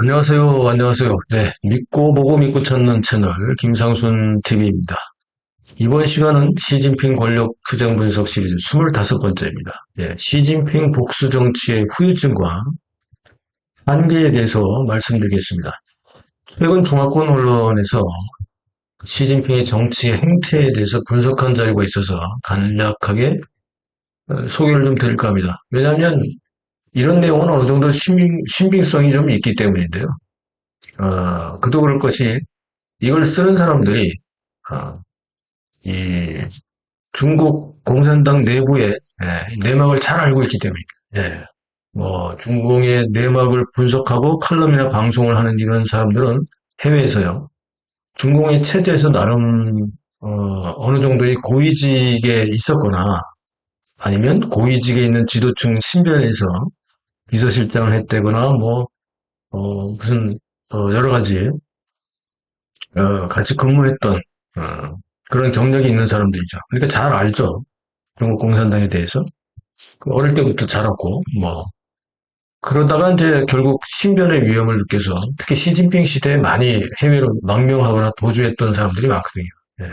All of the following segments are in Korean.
안녕하세요. 안녕하세요. 네. 믿고 보고 믿고 찾는 채널 김상순 TV입니다. 이번 시간은 시진핑 권력 투쟁 분석 시리즈 25번째입니다. 예, 시진핑 복수 정치의 후유증과 한계에 대해서 말씀드리겠습니다. 최근 중화권 언론에서 시진핑의 정치 행태에 대해서 분석한 자료가 있어서 간략하게 소개를 좀 드릴까 합니다. 왜냐하면 이런 내용은 어느 정도 신빙성이 좀 있기 때문인데요. 그도 그럴 것이 이걸 쓰는 사람들이 어, 이 중국 공산당 내부의 내막을 잘 알고 있기 때문입니다. 예. 뭐 중공의 내막을 분석하고 칼럼이나 방송을 하는 이런 사람들은 해외에서요. 중공의 체제에서 나름 어느 정도의 고위직에 있었거나 아니면 고위직에 있는 지도층 신변에서 비서실장을 했다거나 뭐 무슨 여러 가지 같이 근무했던 그런 경력이 있는 사람들이죠. 그러니까 잘 알죠. 중국 공산당에 대해서. 어릴 때부터 자랐고, 뭐. 그러다가 이제 결국 신변의 위험을 느껴서 특히 시진핑 시대에 많이 해외로 망명하거나 도주했던 사람들이 많거든요. 예.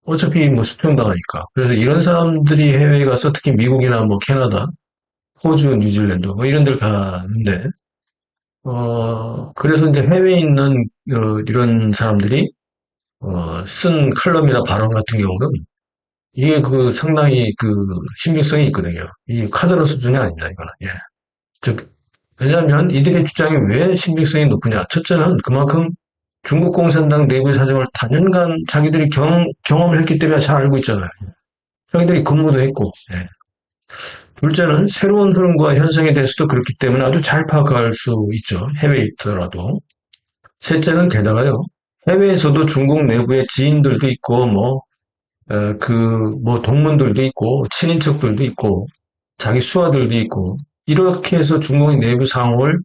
어차피 뭐 수평당하니까. 그래서 이런 사람들이 해외에 가서 특히 미국이나 뭐 캐나다, 호주, 뉴질랜드 뭐 이런 데를 가는데, 그래서 이제 해외에 있는 이런 사람들이 쓴 칼럼이나 발언 같은 경우는 이게 그 상당히 그 신빙성이 있거든요. 이 카드라 수준이 아닙니다, 이거는. 예. 즉, 왜냐하면 이들의 주장이 왜 신빙성이 높으냐. 첫째는 그만큼 중국 공산당 내부의 사정을 단연간 자기들이 경험을 했기 때문에 잘 알고 있잖아요. 자기들이 근무도 했고. 예. 둘째는 새로운 흐름과 현상에 대해서도 그렇기 때문에 아주 잘 파악할 수 있죠. 해외에 있더라도. 셋째는 게다가요. 해외에서도 중국 내부의 지인들도 있고, 뭐 동문들도 있고, 친인척들도 있고, 자기 수하들도 있고, 이렇게 해서 중국의 내부 상황을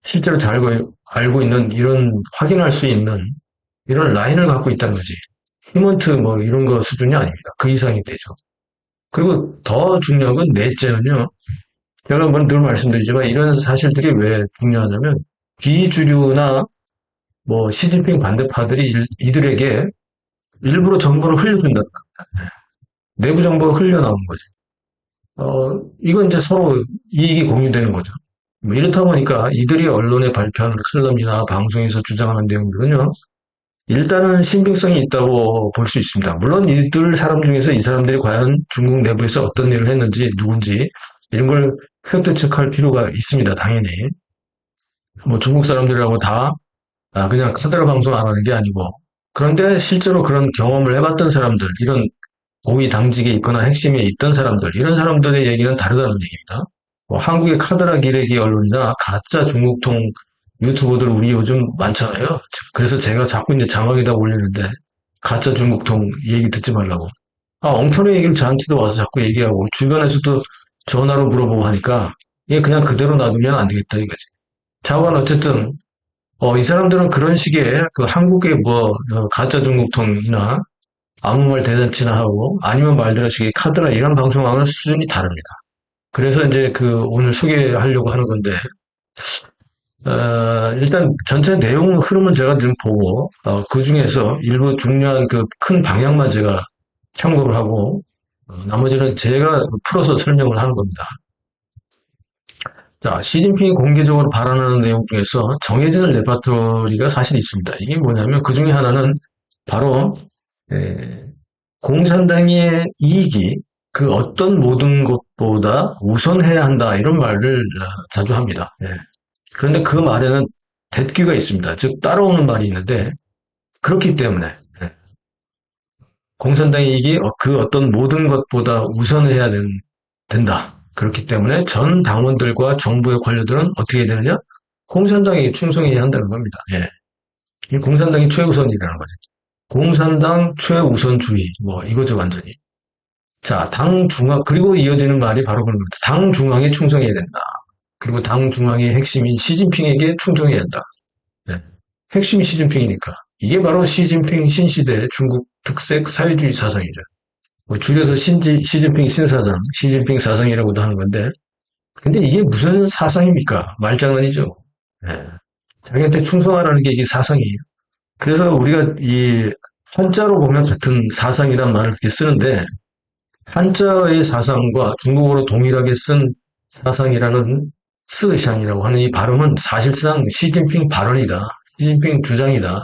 실제로 잘 알고 있는, 확인할 수 있는, 이런 라인을 갖고 있다는 거지. 휴먼트 뭐 이런 거 수준이 아닙니다. 그 이상이 되죠. 그리고 더 중요한 건 넷째는요. 제가 한번 늘 말씀드리지만 이런 사실들이 왜 중요하냐면 비주류나 뭐 시진핑 반대파들이 이들에게 일부러 정보를 흘려준다. 내부 정보가 흘려나오는 거죠. 이건 이제 서로 이익이 공유되는 거죠. 뭐 이렇다 보니까 이들이 언론에 발표하는 칼럼이나 방송에서 주장하는 내용들은요, 일단은 신빙성이 있다고 볼 수 있습니다. 물론 이들 사람 중에서 이 사람들이 과연 중국 내부에서 어떤 일을 했는지, 누군지, 이런 걸 팩트 체크할 필요가 있습니다. 당연히. 뭐 중국 사람들이라고 다 그냥 카더라 방송 안 하는 게 아니고, 그런데 실제로 그런 경험을 해봤던 사람들, 이런 고위 당직에 있거나 핵심에 있던 사람들, 이런 사람들의 얘기는 다르다는 얘기입니다. 뭐 한국의 카더라 기레기 언론이나 가짜 중국통 유튜버들 우리 요즘 많잖아요. 그래서 제가 자꾸 이제 자막에다 올리는데 가짜 중국통 얘기 듣지 말라고. 엉터리 얘기를 저한테도 와서 자꾸 얘기하고 주변에서도 전화로 물어보고 하니까 이게 그냥 그대로 놔두면 안 되겠다 이거지. 자관 어쨌든 이 사람들은 그런 식의 그 한국의 가짜 중국통이나 아무 말 대잔치나 하고 아니면 말들하시기 카드라 이런 방송하는 수준이 다릅니다. 그래서 이제 그 오늘 소개하려고 하는 건데 일단 전체 내용 흐름은 제가 좀 보고 그 중에서 일부 중요한 그 큰 방향만 제가 참고를 하고 나머지는 제가 풀어서 설명을 하는 겁니다. 자, 시진핑이 공개적으로 발언하는 내용 중에서 정해진 레파토리가 사실 있습니다. 이게 뭐냐면 그 중에 하나는 바로 공산당의 이익이 그 어떤 모든 것보다 우선해야 한다 이런 말을 자주 합니다. 그런데 그 말에는 대귀가 있습니다. 즉 따라오는 말이 있는데 그렇기 때문에 공산당의 이익이 그 어떤 모든 것보다 우선해야 된다. 그렇기 때문에 전 당원들과 정부의 관료들은 어떻게 해야 되느냐? 공산당에게 충성해야 한다는 겁니다. 이 공산당이 최우선이라는 거죠. 공산당 최우선주의 뭐 이거죠 완전히. 자, 당 중앙 그리고 이어지는 말이 바로 그런 겁니다. 당 중앙에 충성해야 된다. 그리고 당 중앙의 핵심인 시진핑에게 충성해야 한다. 핵심이 시진핑이니까. 이게 바로 시진핑 신시대 중국 특색 사회주의 사상이죠. 뭐 줄여서 시진핑 신사상, 시진핑 사상이라고도 하는 건데, 근데 이게 무슨 사상입니까? 말장난이죠. 자기한테 충성하라는 게 이게 사상이에요. 그래서 우리가 이 한자로 보면 같은 사상이란 말을 이렇게 쓰는데 한자의 사상과 중국어로 동일하게 쓴 사상이라는 스샹이라고 하는 이 발음은 사실상 시진핑 발언이다. 시진핑 주장이다.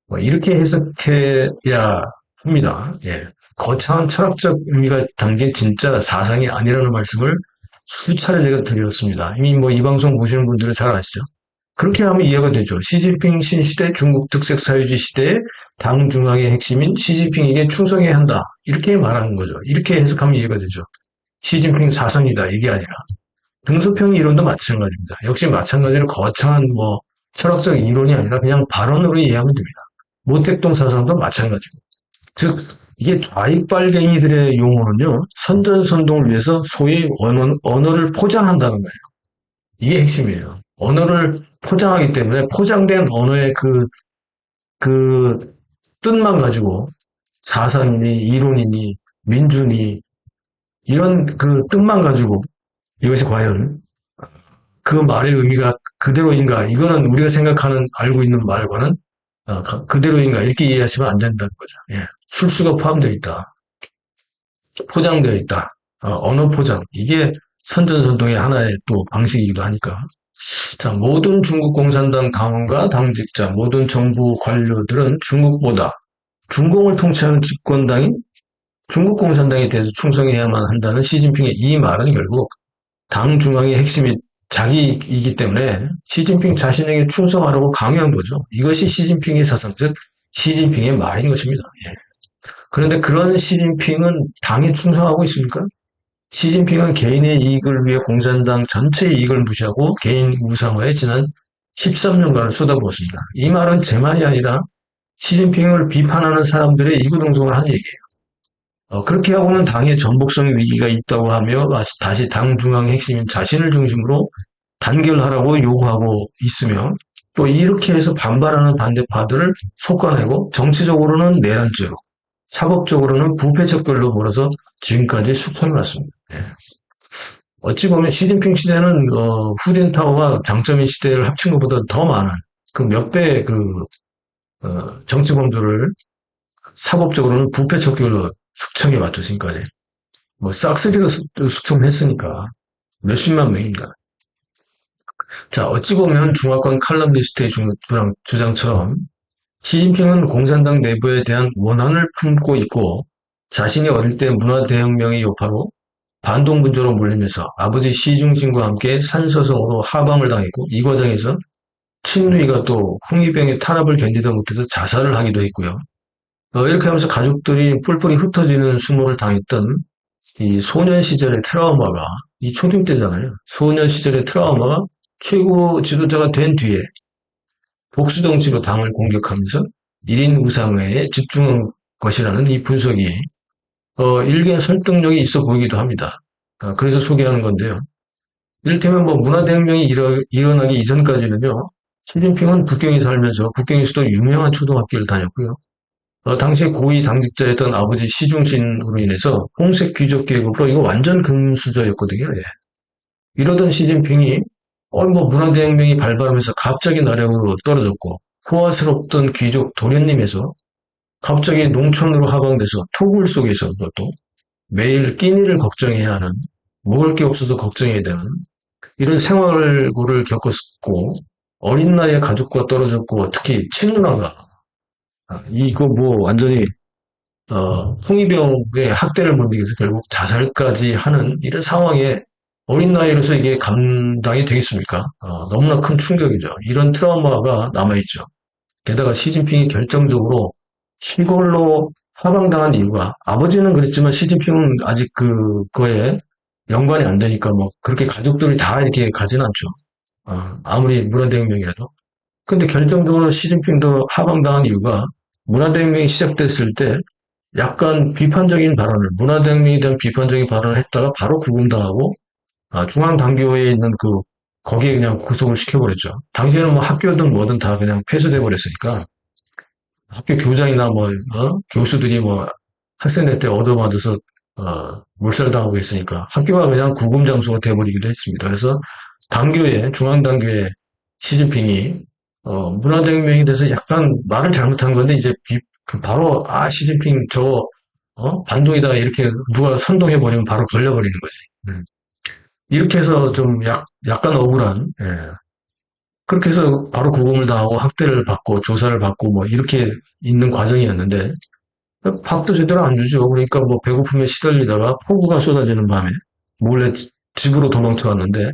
뭐 이렇게 해석해야 합니다. 예. 거창한 철학적 의미가 담긴 진짜 사상이 아니라는 말씀을 수차례 제가 드렸습니다. 이미 뭐 이 방송 보시는 분들은 잘 아시죠? 그렇게 하면 이해가 되죠. 시진핑 신시대 중국 특색 사회주의 시대의 당 중앙의 핵심인 시진핑에게 충성해야 한다. 이렇게 말하는 거죠. 이렇게 해석하면 이해가 되죠. 시진핑 사상이다. 이게 아니라. 등소평 이론도 마찬가지입니다. 역시 마찬가지로 거창한 뭐 철학적 이론이 아니라 그냥 발언으로 이해하면 됩니다. 모택동 사상도 마찬가지고. 즉 이게 좌익빨갱이들의 용어는요. 선전선동을 위해서 소위 언어를 포장한다는 거예요. 이게 핵심이에요. 언어를 포장하기 때문에 포장된 언어의 그 뜻만 가지고 사상이니 이론이니 민주니 이런 그 뜻만 가지고 이것이 과연 그 말의 의미가 그대로인가? 이거는 우리가 생각하는 알고 있는 말과는 그대로인가? 이렇게 이해하시면 안 된다는 거죠. 예. 술수가 포함되어 있다. 포장되어 있다. 언어 포장. 이게 선전선동의 하나의 또 방식이기도 하니까. 자, 모든 중국 공산당 당원과 당직자, 모든 정부 관료들은 중국보다 중공을 통치하는 집권당인 중국 공산당에 대해서 충성해야만 한다는 시진핑의 이 말은 결국 당 중앙의 핵심이 자기이기 때문에 시진핑 자신에게 충성하라고 강요한 거죠. 이것이 시진핑의 사상, 즉 시진핑의 말인 것입니다. 예. 그런데 그런 시진핑은 당에 충성하고 있습니까? 시진핑은 개인의 이익을 위해 공산당 전체의 이익을 무시하고 개인 우상화에 지난 13년간을 쏟아부었습니다. 이 말은 제 말이 아니라 시진핑을 비판하는 사람들의 이구동성을 하는 얘기예요. 그렇게 하고는 당의 전복성 위기가 있다고 하며 다시 당 중앙의 핵심인 자신을 중심으로 단결하라고 요구하고 있으며 또 이렇게 해서 반발하는 반대파들을 솎아내고 정치적으로는 내란죄로 사법적으로는 부패척결로 몰아서 지금까지 숙성해왔습니다. 예. 어찌 보면 시진핑 시대는 후진타오와 장쩌민 시대를 합친 것보다 더 많은 그 몇 배의 정치범들을 사법적으로는 부패척결로 숙청해왔죠. 지금까지. 뭐 싹쓸이로 숙청했으니까 몇십만 명입니다. 자, 어찌 보면 중화권 칼럼니스트의 주장처럼 시진핑은 공산당 내부에 대한 원한을 품고 있고 자신이 어릴 때 문화대혁명의 여파로 반동군조로 몰리면서 아버지 시중신과 함께 산서성으로 하방을 당했고 이 과정에서 친누이가 또 홍위병의 탄압을 견디다 못해서 자살을 하기도 했고요. 이렇게 하면서 가족들이 뿔뿔이 흩어지는 수모를 당했던 이 소년 시절의 트라우마가 이 초딩 때잖아요. 소년 시절의 트라우마가 최고 지도자가 된 뒤에 복수정치로 당을 공격하면서 1인 우상회에 집중한 것이라는 이 분석이 일개 설득력이 있어 보이기도 합니다. 그래서 소개하는 건데요. 이를테면 뭐 문화대혁명이 일어나기 이전까지는요. 시진핑은 북경에 살면서 북경에서도 유명한 초등학교를 다녔고요. 당시에 고위 당직자였던 아버지 시중신으로 인해서 홍색 귀족 계급으로 이거 완전 금수저였거든요. 예. 이러던 시진핑이 뭐 문화대혁명이 발발하면서 갑자기 나락으로 떨어졌고 호화스럽던 귀족 도련님에서 갑자기 농촌으로 하방돼서 토굴 속에서 그것도 매일 끼니를 걱정해야 하는 먹을 게 없어서 걱정해야 되는 이런 생활고를 겪었고 어린 나이에 가족과 떨어졌고 특히 친누나가 이거 뭐 완전히 홍위병의 학대를 못 이겨서 결국 자살까지 하는 이런 상황에 어린 나이로서 이게 감당이 되겠습니까? 너무나 큰 충격이죠. 이런 트라우마가 남아있죠. 게다가 시진핑이 결정적으로 시골로 하방당한 이유가 아버지는 그랬지만 시진핑은 아직 그거에 연관이 안 되니까 뭐 그렇게 가족들이 다 이렇게 가진 않죠. 아무리 문화대혁명이라도. 근데 결정적으로 시진핑도 하방당한 이유가 문화대혁명이 시작됐을 때 약간 비판적인 발언을 문화대혁명에 대한 비판적인 발언을 했다가 바로 구금당하고 중앙당교에 있는 거기에 그냥 구속을 시켜버렸죠. 당시에는 뭐 학교든 뭐든 다 그냥 폐쇄돼 버렸으니까 학교 교장이나 교수들이 학생들 때 얻어맞아서 몰살당하고 있으니까 학교가 그냥 구금 장소가 돼버리기도 했습니다. 그래서 중앙당교에 시진핑이 문화대혁명에 대해서 약간 말을 잘못한 건데, 이제 바로, 시진핑 반동이다, 이렇게 누가 선동해버리면 바로 걸려버리는 거지. 이렇게 해서 좀 약간 억울한, 예. 그렇게 해서 바로 구금을 당하고 학대를 받고 조사를 받고 뭐 이렇게 있는 과정이었는데, 밥도 제대로 안 주죠. 그러니까 뭐 배고픔에 시달리다가 폭우가 쏟아지는 밤에 몰래 집으로 도망쳐 왔는데,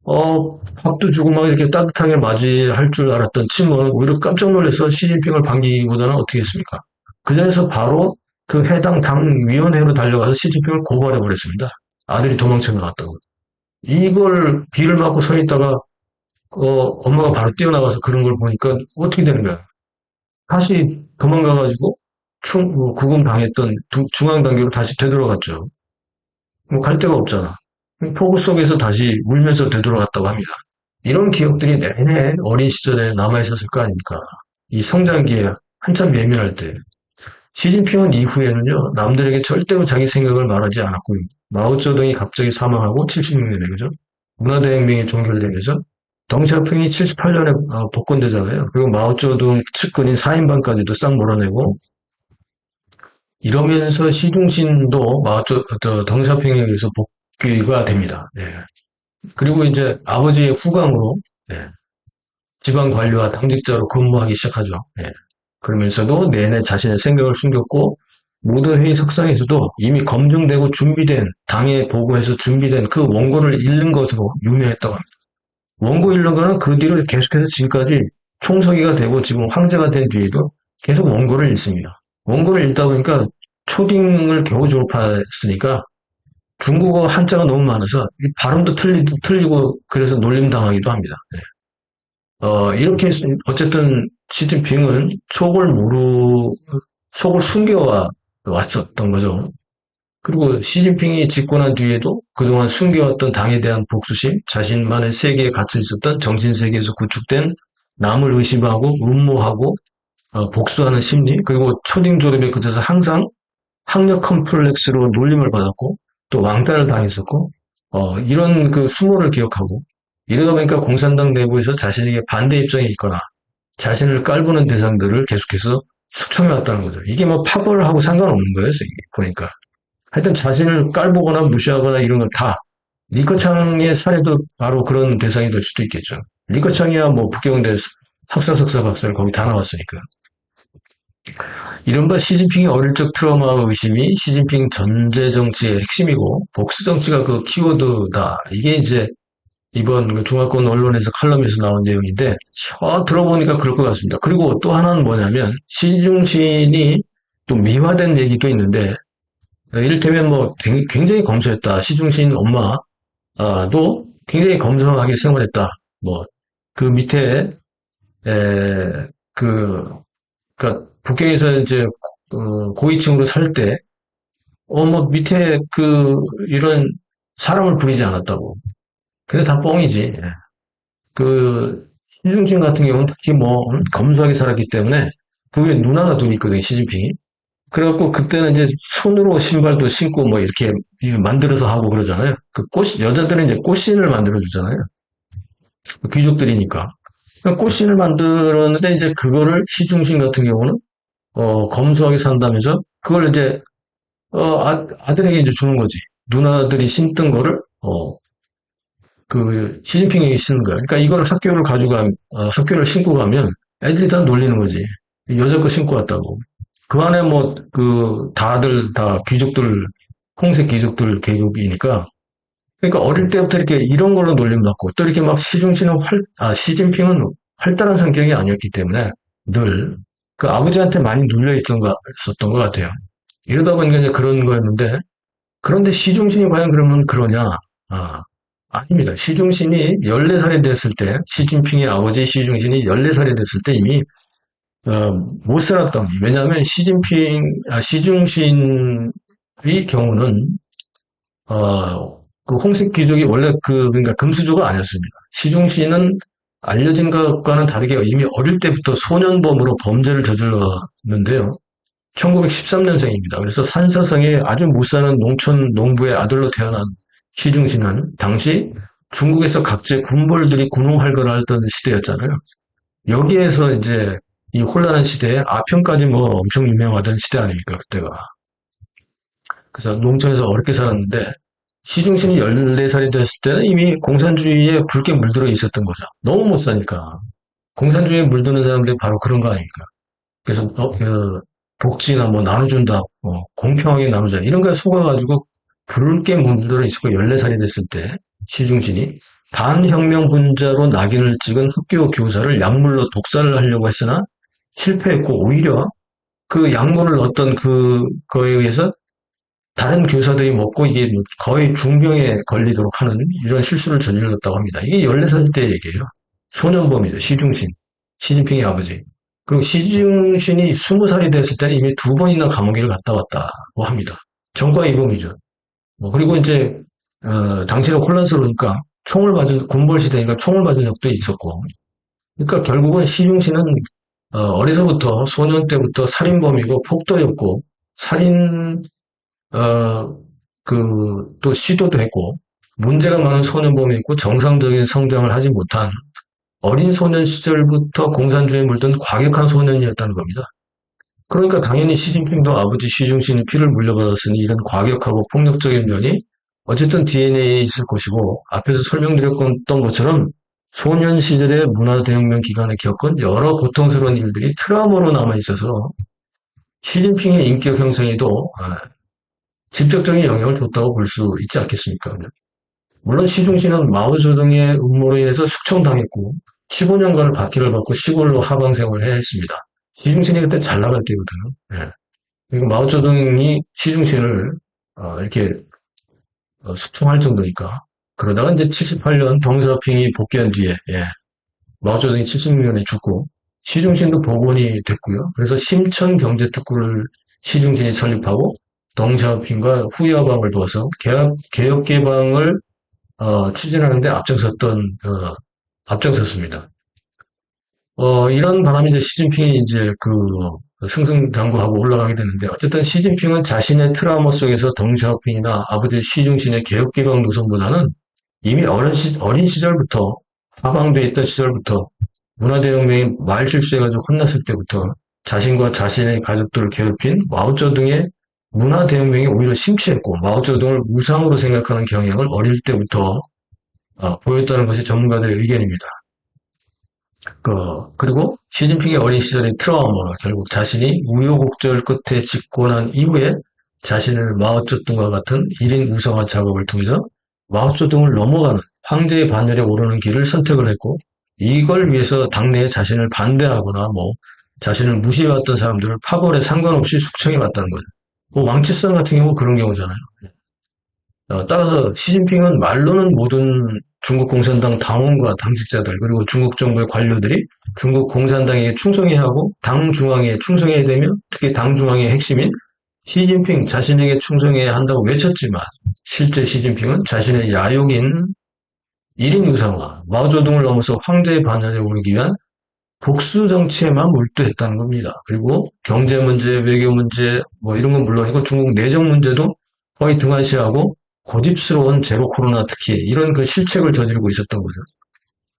밥도 주고 막 이렇게 따뜻하게 맞이할 줄 알았던 친구는 오히려 깜짝 놀라서 시진핑을 반기기보다는 어떻게 했습니까? 그 자리에서 바로 그 해당 당 위원회로 달려가서 시진핑을 고발해 버렸습니다. 아들이 도망쳐 나왔다고. 이걸 비를 맞고 서 있다가 엄마가 바로 뛰어나가서 그런 걸 보니까 어떻게 되는 거야? 다시 도망가가지고 구금 당했던 중앙단계로 다시 되돌아갔죠. 뭐 갈 데가 없잖아. 폭우 속에서 다시 울면서 되돌아갔다고 합니다. 이런 기억들이 내내 어린 시절에 남아있었을 거 아닙니까? 이 성장기에 한참 예민할 때. 시진핑은 이후에는요, 남들에게 절대로 자기 생각을 말하지 않았고요. 마오쩌둥이 갑자기 사망하고 76년에, 그죠? 문화대혁명이 종결되면서 덩샤오핑이 78년에 복권되잖아요. 그리고 마오쩌둥 측근인 사인방까지도 싹 몰아내고, 이러면서 시중신도 덩샤오핑에 의해서 복귀가 됩니다. 예. 그리고 이제 아버지의 후광으로, 예, 지방 관료와 당직자로 근무하기 시작하죠. 예. 그러면서도 내내 자신의 생각을 숨겼고, 모든 회의 석상에서도 이미 검증되고 준비된, 당에 보고해서 준비된 그 원고를 읽는 것으로 유명했다고 합니다. 원고 읽는 거는 그 뒤로 계속해서 지금까지 총서기가 되고 지금 황제가 된 뒤에도 계속 원고를 읽습니다. 원고를 읽다 보니까 초딩을 겨우 졸업했으니까 중국어 한자가 너무 많아서 발음도 틀리고 그래서 놀림당하기도 합니다. 네. 이렇게 어쨌든 시진핑은 속을 숨겨와 왔었던 거죠. 그리고 시진핑이 집권한 뒤에도 그동안 숨겨왔던 당에 대한 복수심, 자신만의 세계에 갇혀 있었던 정신세계에서 구축된 남을 의심하고 음모하고 복수하는 심리, 그리고 초딩 졸업에 그쳐서 항상 학력 컴플렉스로 놀림을 받았고 또 왕따를 당했었고 이런 그 수모를 기억하고 이러다 보니까 공산당 내부에서 자신에게 반대 입장에 있거나 자신을 깔보는 대상들을 계속해서 숙청해 왔다는 거죠. 이게 뭐 파벌하고 상관없는 거예요, 보니까. 하여튼 자신을 깔보거나 무시하거나 이런 건 다 리커창의 사례도 바로 그런 대상이 될 수도 있겠죠. 리커창이야 뭐 북경대 학사, 석사, 박사를 거기 다 나왔으니까. 이른바 시진핑의 어릴 적 트라우마 의심이 시진핑 전제 정치의 핵심이고 복수 정치가 그 키워드다. 이게 이제 이번 그 중화권 언론에서 칼럼에서 나온 내용인데 들어보니까 그럴 것 같습니다. 그리고 또 하나는 뭐냐면 시중신이 또 미화된 얘기도 있는데 이를테면 뭐 굉장히 검소했다. 시중신 엄마도 굉장히 검소하게 생활했다. 뭐 그 밑에 그러니까 북경에서 이제 고위층으로 살 때 뭐 밑에 이런 사람을 부리지 않았다고. 근데 다 뻥이지. 예. 시중신 같은 경우는 특히 뭐 검소하게 살았기 때문에 그 위에 누나가 둘이 있거든요, 시진핑이. 그래갖고 그때는 이제 손으로 신발도 신고 뭐 이렇게 만들어서 하고 그러잖아요. 여자들은 이제 꽃신을 만들어주잖아요. 귀족들이니까. 꽃신을 만들었는데 이제 그거를 시중신 같은 경우는 검소하게 산다면서 그걸 이제 아들에게 이제 주는 거지. 누나들이 신던 거를 시진핑에게 신는 거야. 그러니까 이거를 학교를 신고 가면 애들이 다 놀리는 거지. 여자 거 신고 왔다고. 그 안에 뭐 다들 다 귀족들, 홍색 귀족들 계급이니까. 그러니까 어릴 때부터 이렇게 이런 걸로 놀림받고 또 이렇게 막 시진핑은 활달한 성격이 아니었기 때문에 늘 그 아버지한테 많이 있었던 것 같아요. 이러다 보니까 이제 그런 거였는데 그런데 시중신이 과연 그러면 그러냐? 아닙니다. 시중신이 14살이 됐을 때, 시진핑의 아버지 시중신이 14살이 됐을 때 이미, 못 살았던, 왜냐하면 시중신의 경우는, 그 홍색 귀족이 원래 그러니까 금수저가 아니었습니다. 시중신은 알려진 것과는 다르게 이미 어릴 때부터 소년범으로 범죄를 저질렀는데요. 1913년생입니다. 그래서 산서성에 아주 못 사는 농촌 농부의 아들로 태어난 시중신은 당시 중국에서 각지의 군벌들이 군웅할거하던 시대였잖아요. 여기에서 이제 이 혼란한 시대에 아편까지 뭐 엄청 유명하던 시대 아닙니까, 그때가. 그래서 농촌에서 어렵게 살았는데, 시중신이 14살이 됐을 때는 이미 공산주의에 붉게 물들어 있었던 거죠. 너무 못 사니까. 공산주의에 물드는 사람들이 바로 그런 거 아닙니까? 그래서, 복지나 뭐 나눠준다, 뭐 공평하게 나누자, 이런 거에 속아가지고 붉게 물들어 있었고, 14살이 됐을 때, 시중신이 반혁명 분자로 낙인을 찍은 흑교 교사를 약물로 독살을 하려고 했으나 실패했고, 오히려 그 약물을 넣었던 그거에 의해서 다른 교사들이 먹고 이게 뭐 거의 중병에 걸리도록 하는 이런 실수를 저질렀다고 합니다. 이게 14살 때 얘기예요. 소년범이죠. 시중신. 시진핑의 아버지. 그리고 시중신이 20살이 됐을 때는 이미 2번이나 감옥에 갔다 왔다고 합니다. 전과 이범이죠. 뭐 그리고 이제 당시는 혼란스러우니까 총을 맞은 군벌 시대니까 총을 맞은 적도 있었고. 그러니까 결국은 시중신은 어려서부터 소년 때부터 살인범이고 폭도였고 살인 또 시도도 했고, 문제가 많은 소년범이 있고, 정상적인 성장을 하지 못한 어린 소년 시절부터 공산주의에 물든 과격한 소년이었다는 겁니다. 그러니까 당연히 시진핑도 아버지 시중신의 피를 물려받았으니 이런 과격하고 폭력적인 면이 어쨌든 DNA에 있을 것이고, 앞에서 설명드렸던 것처럼 소년 시절의 문화대혁명 기간에 겪은 여러 고통스러운 일들이 트라우마로 남아있어서 시진핑의 인격 형성에도 직접적인 영향을 줬다고 볼 수 있지 않겠습니까? 물론 시중신은 마오쩌둥의 음모로 인해서 숙청당했고 15년간을 박해를 받고 시골로 하방 생활을 해야 했습니다. 시중신이 그때 잘 나갈 때거든요. 예. 그리고 마오쩌둥이 시중신을 이렇게 숙청할 정도니까 그러다가 이제 78년 덩샤오핑이 복귀한 뒤에 마오쩌둥이 76년에 죽고 시중신도 복원이 됐고요. 그래서 심천경제특구를 시중신이 설립하고 덩샤오핑과 후야방을 도와서 개혁 개방을 추진하는데 앞장섰습니다. 이런 바람에 이제 시진핑이 이제 승승장구하고 올라가게 되는데 어쨌든 시진핑은 자신의 트라우마 속에서 덩샤오핑이나 아버지 시중신의 개혁 개방 노선보다는 이미 어린 시절부터 하방돼 있던 시절부터 문화대혁명이 말실수해가지고 혼났을 때부터 자신과 자신의 가족들을 괴롭힌 마오쩌둥의 문화대혁명이 오히려 심취했고 마오쩌둥을 우상으로 생각하는 경향을 어릴 때부터 보였다는 것이 전문가들의 의견입니다. 그리고 시진핑의 어린 시절의 트라우마가 결국 자신이 우여곡절 끝에 집권한 이후에 자신을 마오쩌둥과 같은 1인 우상화 작업을 통해서 마오쩌둥을 넘어가는 황제의 반열에 오르는 길을 선택을 했고 이걸 위해서 당내에 자신을 반대하거나 자신을 무시해왔던 사람들을 파벌에 상관없이 숙청해왔다는 거죠. 왕치산 같은 경우 그런 경우잖아요. 따라서 시진핑은 말로는 모든 중국 공산당 당원과 당직자들 그리고 중국 정부의 관료들이 중국 공산당에게 충성해야 하고 당 중앙에 충성해야 되며 특히 당 중앙의 핵심인 시진핑 자신에게 충성해야 한다고 외쳤지만 실제 시진핑은 자신의 야욕인 1인 우상화, 마오쩌둥을 넘어서 황제의 반열에 오르기 위한 복수 정치에만 몰두했다는 겁니다. 그리고 경제 문제, 외교 문제 이런 건 물론이고 중국 내정 문제도 거의 등한시하고 고집스러운 제로 코로나 특히 이런 실책을 저지르고 있었던 거죠.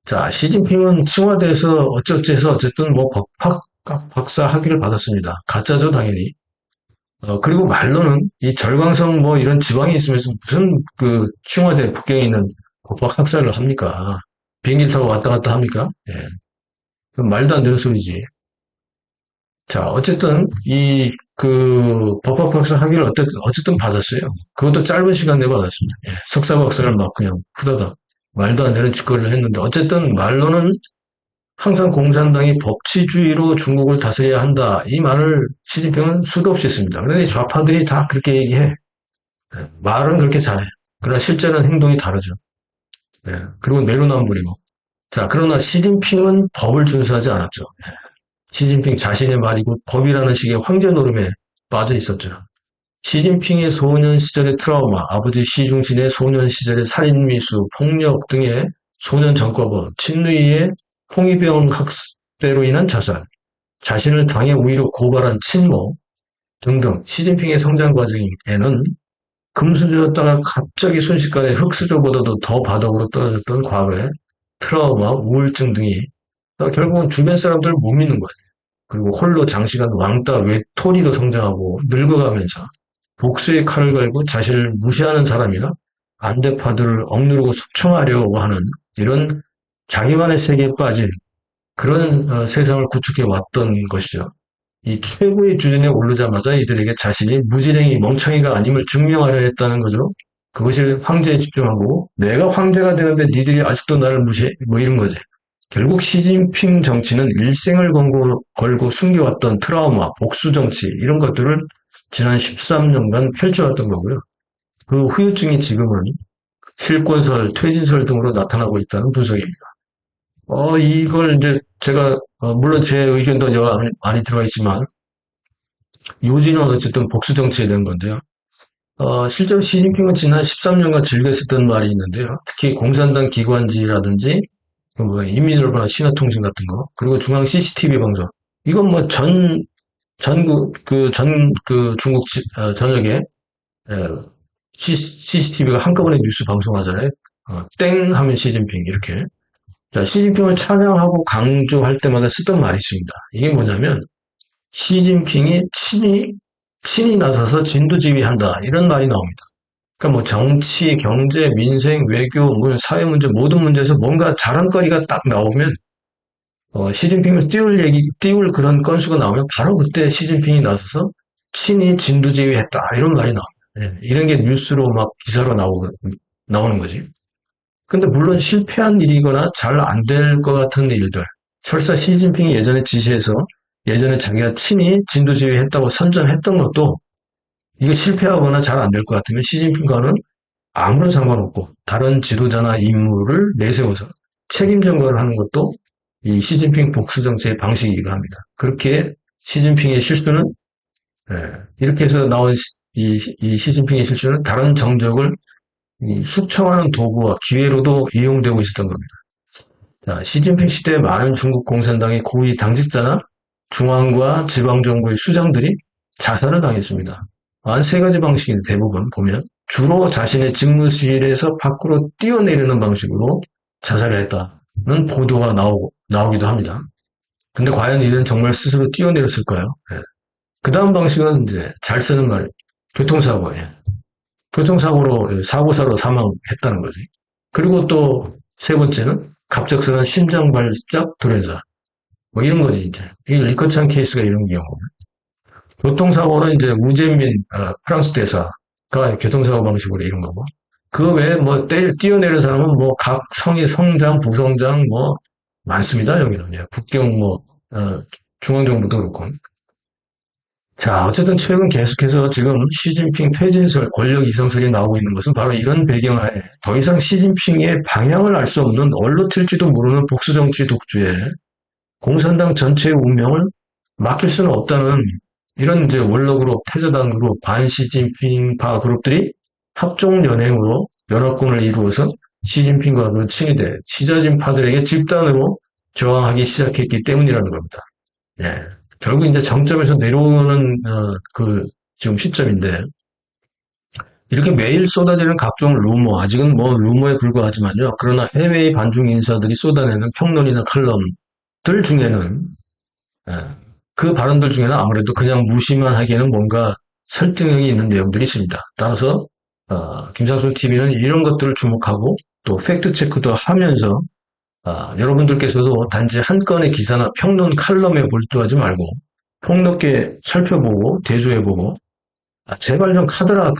자, 시진핑은 청와대에서 어쩌해서 어쨌든 법학 박사 학위를 받았습니다. 가짜죠, 당연히. 그리고 말로는 이 절광성 이런 지방이 있으면서 무슨 청와대 북경에 있는 법학 학사를 합니까? 비행기를 타고 왔다 갔다 합니까? 예. 말도 안 되는 소리지. 자, 어쨌든 법학 박사 학위를 어쨌든 받았어요. 그것도 짧은 시간 내에 받았습니다. 예, 석사 박사를 막 그냥 후다닥 말도 안 되는 짓거리를 했는데 어쨌든 말로는 항상 공산당이 법치주의로 중국을 다스려야 한다. 이 말을 시진핑은 수도 없이 했습니다. 그런데 좌파들이 다 그렇게 얘기해. 예, 말은 그렇게 잘해. 그러나 실제는 행동이 다르죠. 예, 그리고 내로남불이고. 자, 그러나 시진핑은 법을 준수하지 않았죠. 시진핑 자신의 말이고 법이라는 식의 황제 노름에 빠져 있었죠. 시진핑의 소년 시절의 트라우마, 아버지 시중신의 소년 시절의 살인미수, 폭력 등의 소년 전과범, 친누이의 홍위병 학대로 인한 자살, 자신을 당에 오히려 고발한 친모 등등 시진핑의 성장 과정에는 금수저였다가 갑자기 순식간에 흑수저보다도 더 바닥으로 떨어졌던 과거의 트라우마, 우울증 등이 결국은 주변 사람들을 못 믿는 거예요. 그리고 홀로 장시간 왕따 외톨이로 성장하고 늙어가면서 복수의 칼을 갈고 자신을 무시하는 사람이나 안대파들을 억누르고 숙청하려고 하는 이런 자기만의 세계에 빠진 그런 세상을 구축해 왔던 것이죠. 이 최고의 수준에 오르자마자 이들에게 자신이 무지랭이 멍청이가 아님을 증명하려 했다는 거죠. 그것이 황제에 집중하고 내가 황제가 되는데 니들이 아직도 나를 무시해? 뭐 이런 거지. 결국 시진핑 정치는 일생을 걸고 숨겨왔던 트라우마, 복수 정치 이런 것들을 지난 13년간 펼쳐왔던 거고요. 그 후유증이 지금은 실권설, 퇴진설 등으로 나타나고 있다는 분석입니다. 이걸 이제 제가 물론 제 의견도 여러 많이 들어가 있지만 요지는 어쨌든 복수 정치에 대한 건데요. 실제로 시진핑은 지난 13년간 즐겨 쓰던 말이 있는데요. 특히 공산당 기관지라든지 인민일보나 신화통신 같은 거, 그리고 중앙 CCTV 방송. 이건 뭐 중국 전역에 CCTV가 한꺼번에 뉴스 방송하잖아요. 땡 하면 시진핑 이렇게. 자, 시진핑을 찬양하고 강조할 때마다 쓰던 말이 있습니다. 이게 뭐냐면 시진핑이 친히 나서서 진두지휘한다 이런 말이 나옵니다. 그러니까 뭐 정치, 경제, 민생, 외교, 뭐 사회 문제 모든 문제에서 뭔가 자랑거리가 딱 나오면 시진핑을 띄울 그런 건수가 나오면 바로 그때 시진핑이 나서서 친히 진두지휘했다 이런 말이 나옵니다. 예, 이런 게 뉴스로 막 기사로 나오는 거지. 근데 물론 실패한 일이거나 잘 안 될 것 같은 일들, 설사 시진핑이 예전에 지시해서 예전에 자기가 친히 진두지휘했다고 선전했던 것도 이거 실패하거나 잘 안 될 것 같으면 시진핑과는 아무런 상관없고 다른 지도자나 인물을 내세워서 책임 전가를 하는 것도 이 시진핑 복수 정치의 방식이기도 합니다. 그렇게 시진핑의 실수는 이렇게 해서 나온 이 시진핑의 실수는 다른 정적을 숙청하는 도구와 기회로도 이용되고 있었던 겁니다. 자, 시진핑 시대에 많은 중국 공산당의 고위 당직자나 중앙과 지방정부의 수장들이 자살을 당했습니다. 한 세 가지 방식이 대부분 보면 주로 자신의 집무실에서 밖으로 뛰어내리는 방식으로 자살을 했다는 보도가 나오기도 합니다. 근데 과연 이들은 정말 스스로 뛰어내렸을까요? 그 다음 방식은 이제 잘 쓰는 말이에요. 교통사고. 교통사고로 사고사로 사망했다는 거지. 그리고 또 세 번째는 갑작스러운 심장발작 돌연사. 뭐 이런 거지 이제. 이 리커창 케이스가 이런 경우. 교통사고는 이제 우재민 프랑스 대사가 교통사고 방식으로 이런 거고. 그 외에 뭐 뛰어내린 사람은 뭐 각 성의 성장, 부성장 뭐 많습니다. 여기는 국경 중앙정부도 그렇고. 자, 어쨌든 최근 계속해서 지금 시진핑 퇴진설, 권력 이상설이 나오고 있는 것은 바로 이런 배경하에 더 이상 시진핑의 방향을 알 수 없는 얼로 튈지도 모르는 복수정치 독주에 공산당 전체의 운명을 맡길 수는 없다는 이런 이제 원로그룹, 태저당그룹, 반시진핑파 그룹들이 합종연행으로 연합군을 이루어서 시진핑과 그 친위대, 시자진파들에게 집단으로 저항하기 시작했기 때문이라는 겁니다. 예. 결국 이제 정점에서 내려오는 지금 시점인데 이렇게 매일 쏟아지는 각종 루머, 아직은 뭐 루머에 불과하지만요. 그러나 해외의 반중 인사들이 쏟아내는 평론이나 칼럼들 중에는 그 발언들 중에는 아무래도 그냥 무시만 하기에는 뭔가 설득력이 있는 내용들이 있습니다. 따라서 김상순 TV는 이런 것들을 주목하고 또 팩트 체크도 하면서 여러분들께서도 단지 한 건의 기사나 평론 칼럼에 몰두하지 말고 폭넓게 살펴보고 대조해보고 제발 좀 카더라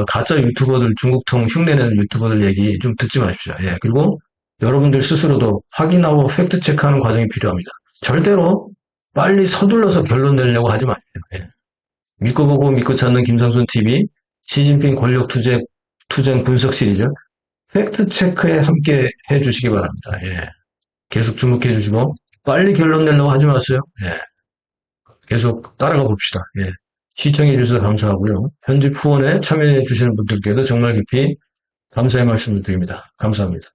가짜 유튜버들 중국통 흉내내는 유튜버들 얘기 좀 듣지 마십시오. 예, 그리고 여러분들 스스로도 확인하고 팩트 체크하는 과정이 필요합니다. 절대로 빨리 서둘러서 결론 내려고 하지 마십시오. 예. 믿고 보고 믿고 찾는 김상순 TV 시진핑 권력 투쟁 분석 시리즈 팩트 체크에 함께 해주시기 바랍니다. 예. 계속 주목해 주시고 빨리 결론 내려고 하지 마세요. 예. 계속 따라가 봅시다. 예. 시청해 주셔서 감사하고요. 편집 후원에 참여해 주시는 분들께도 정말 깊이 감사의 말씀을 드립니다. 감사합니다.